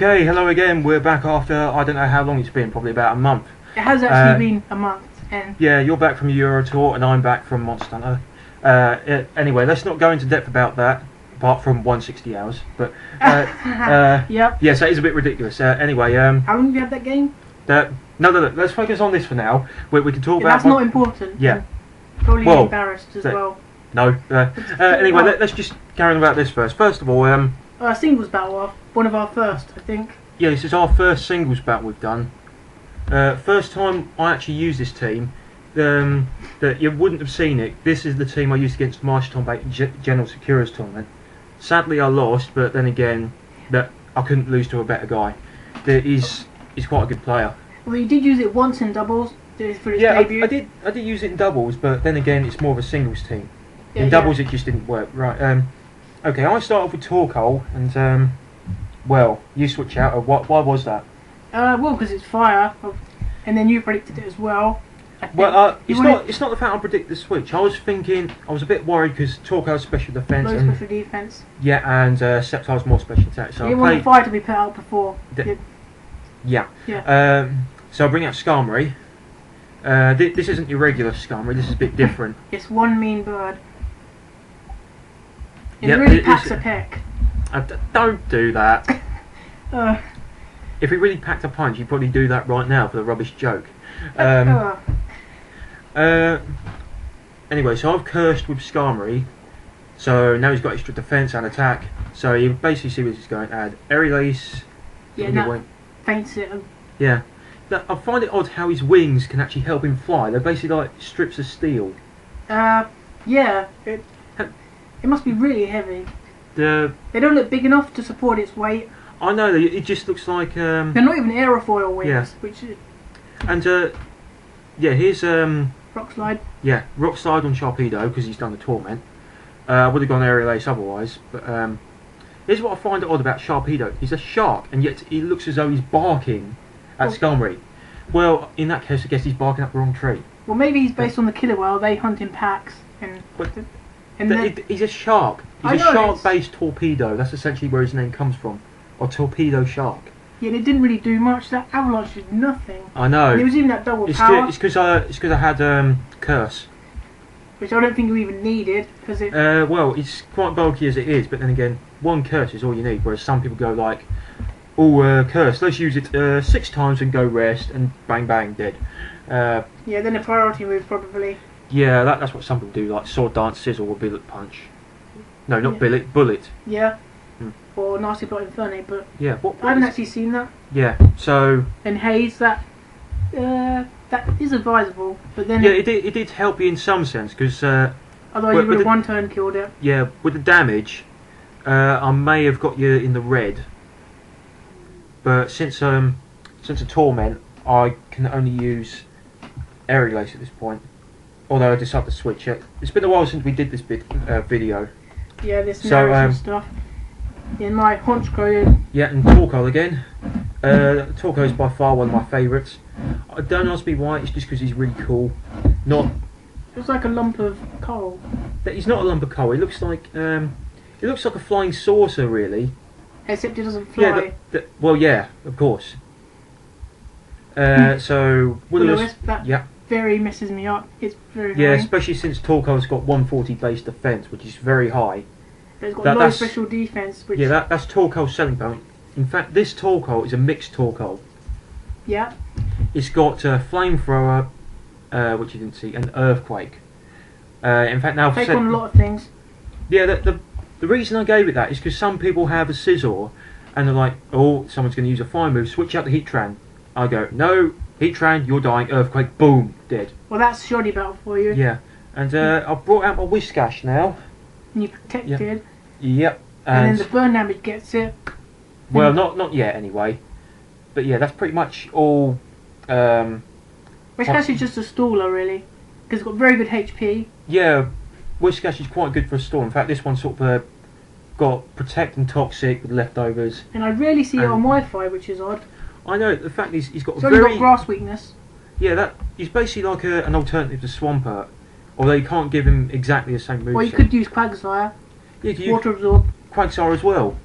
Okay, hello again. We're back after, I don't know how long it's been, probably about a month. It has actually been a month. And yeah, you're back from Euro Tour and I'm back from Monster Hunter. Anyway, let's not go into depth about that, apart from 160 hours. But yep. yes, that is a bit ridiculous. Anyway, how long have you had that game? No, let's focus on this for now. We can talk about... That's not important. Yeah. I'm probably embarrassed as well. No. Anyway, let's just carry on about this first. First of all, singles battle, one of our first, I think. Yeah, this is our first singles battle we've done. First time I actually used this team. That you wouldn't have seen it. This is the team I used against Marshall Tom General Securities tournament. Sadly, I lost, but then again, that I couldn't lose to a better guy. He's quite a good player. Well, you did use it once in doubles. For his Yeah, debut. I did use it in doubles, but then again, it's more of a singles team. In doubles, it just didn't work. Right. Okay, I start off with Torkoal, and well, you switch out. Why was that? Well, because it's fire, and then you predicted it as well. Well, it's not the fact I predict the switch. I was a bit worried because Torkoal's special defense. Low special defense. Yeah, and Sceptile's more special attack. So you wanted fire to be put out before. Yeah. So I bring out Skarmory. This isn't your regular Skarmory. This is a bit different. It's one mean bird. It really packs a peck. Don't do that. If he really packed a punch, he'd probably do that right now for the rubbish joke. Anyway, so I've cursed with Skarmory, so now he's got extra defense and attack. So you basically see what he's going to add. Aerial Ace. Yeah, that faints it. Yeah. I find it odd how his wings can actually help him fly. They're basically like strips of steel. Yeah. It must be really heavy. They don't look big enough to support its weight. I know, it just looks like... They're not even aerofoil wings. Yeah. Which is... And, yeah, here's... Rock Slide. Yeah, Rock Slide on Sharpedo, because he's done the Torment. I would have gone Aerial Ace otherwise, but... here's what I find odd about Sharpedo. He's a shark, and yet he looks as though he's barking at Skarmory. Well, in that case, I guess he's barking up the wrong tree. Well, maybe he's based on the killer whale. They hunt in packs. He's a shark. He's a shark-based torpedo. That's essentially where his name comes from. Or torpedo shark. Yeah, it didn't really do much. That avalanche did nothing. I know. And it was even that double power. It's because I had curse. Which I don't think you even needed, because it... well, it's quite bulky as it is, but then again, one curse is all you need, whereas some people go like, oh, curse, let's use it 6 times and go rest, and bang bang, dead. Yeah, then a priority move, probably. Yeah, that's what some people do, like Sword Dance, Sizzle, or Billet Punch. No, not Billet, Bullet. Yeah. Or Nasty Plot Inferno, but yeah, I haven't actually seen that. Yeah, so... And Haze, that is advisable, but then... Yeah, it did help you in some sense, because... otherwise you would have one turn killed it. Yeah, with the damage, I may have got you in the red. But since a Torment, I can only use Aerial Ace at this point. Although I decided to switch it. It's been a while since we did this video. Yeah, this narrative stuff. In my Honchkrow. Yeah, and Torkoal again. Torkoal is by far one of my favourites. Don't ask me why, it's just because he's really cool. Not... It's like a lump of coal. He's not a lump of coal, it looks like a flying saucer, really. Except it doesn't fly. Yeah, well, yeah, of course. So... That very messes me up. It's very Yeah, especially since Torkoal's got 140 base defense, which is very high. It's got low special defense. Which that's Torkoal's selling point. In fact, this Torkoal is a mixed Torkoal. Yeah. It's got Flamethrower, which you didn't see, and Earthquake. In fact, now... Take on a lot of things. Yeah, the reason I gave it that is because some people have a Scizor, and they're like, oh, someone's going to use a fire move, switch out the Heatran. I go, no, Heatran, you're dying, Earthquake, boom, dead. Well, that's shoddy battle for you. Yeah, and I've brought out my Whiscash now. And you protected. Yep. And then the burn damage gets it. Well, not yet anyway. But yeah, that's pretty much all. Whiscash is just a staller, really, because it's got very good HP. Yeah, Whiscash is quite good for a stall. In fact, this one sort of got Protect and Toxic with leftovers. And I rarely see it on Wi-Fi, which is odd. I know. The fact is, he's got only got grass weakness. Yeah, he's basically like an alternative to Swampert, although you can't give him exactly the same moveset. Well, you could use Quagsire. Yeah, Water Absorb. Quagsire as well.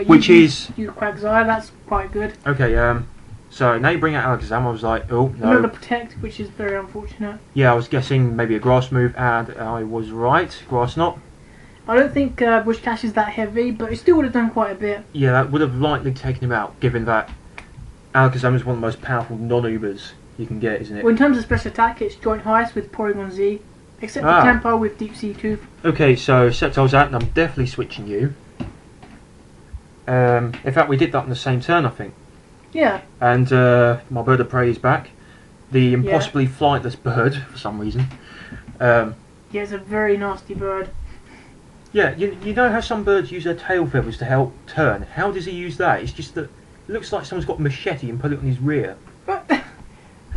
Which is... Use Quagsire, that's quite good. Okay, so now you bring out Alakazam, I was like, oh, no. Another Protect, which is very unfortunate. Yeah, I was guessing maybe a Grass move, and I was right. Grass Knot. I don't think Bush Cash is that heavy, but it still would have done quite a bit. Yeah, that would have likely taken him out, given that Alakazam is one of the most powerful non-Ubers you can get, isn't it? Well, in terms of special attack, it's joint highest with Porygon Z, except for Tempo with Deep Sea Tooth. Okay, so Sceptile's out, and I'm definitely switching you. In fact, we did that on the same turn, I think. Yeah. And my bird of prey is back. The impossibly flightless bird, for some reason. Yeah, it's a very nasty bird. Yeah, you know how some birds use their tail feathers to help turn? How does he use that? It's just that it looks like someone's got a machete and put it on his rear.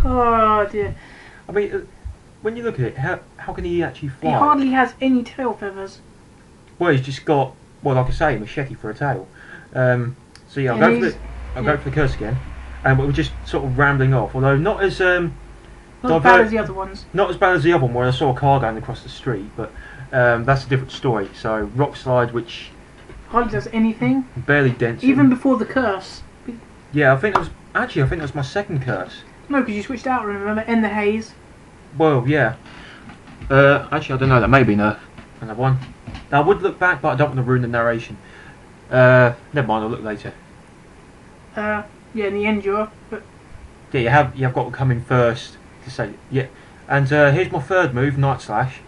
Oh dear. I mean, when you look at it, how can he actually fly? He hardly has any tail feathers. Well, he's just got, well, like I say, a machete for a tail. So yeah, I'll go for the curse again. And we're just sort of rambling off, although not as not as bad as the other ones. Not as bad as the other one where I saw a car going across the street, but that's a different story. So Rock Slide, which hardly does anything. Barely dents. Even before the curse. Yeah, I think that was my second curse. No, because you switched out. Remember, in the haze. Well, yeah. Actually, I don't know. That may be another one. Now, I would look back, but I don't want to ruin the narration. Never mind. I'll look later. Yeah, in the Endure, but yeah, you have got to come in first to say yeah. And here's my third move, Night Slash.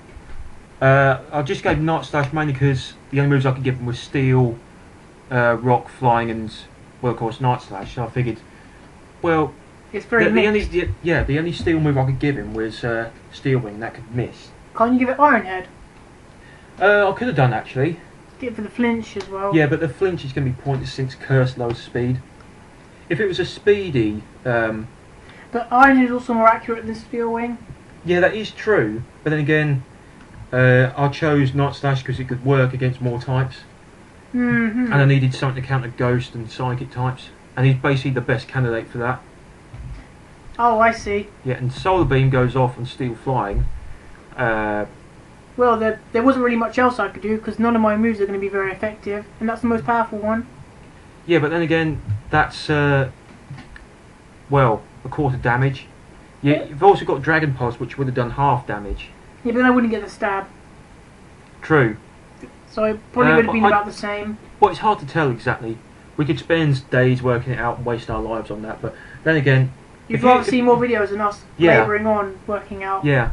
I just gave Night Slash mainly because the only moves I could give him was Steel, Rock, Flying, and well, of course, Night Slash. So I figured, well, it's very mixed. The only Steel move I could give him was Steel Wing. That could miss. Can't you give it Iron Head? I could have done actually. Get it for the flinch as well. Yeah, but the flinch is going to be pointless since Curse lowers speed. If it was a speedy... but Iron Head is also more accurate than Steel Wing. Yeah, that is true. But then again, I chose Night Slash because it could work against more types. Mm-hmm. And I needed something to counter Ghost and Psychic types. And he's basically the best candidate for that. Oh, I see. Yeah, and Solar Beam goes off on Steel Flying. Well, there wasn't really much else I could do because none of my moves are going to be very effective. And that's the most powerful one. Yeah, but then again, that's, well, a quarter damage. You've also got Dragon Pulse, which would have done half damage. Yeah, but then I wouldn't get the stab. True. So it probably would have been about the same. Well, it's hard to tell exactly. We could spend days working it out and waste our lives on that, but then again... You'd rather see more videos than us labouring on working out. Yeah.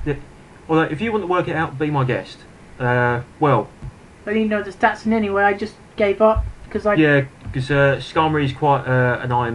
Although, if you want to work it out, be my guest. Well... I didn't know the stats in any way, I just gave up. Yeah, because Skarmory is quite an iron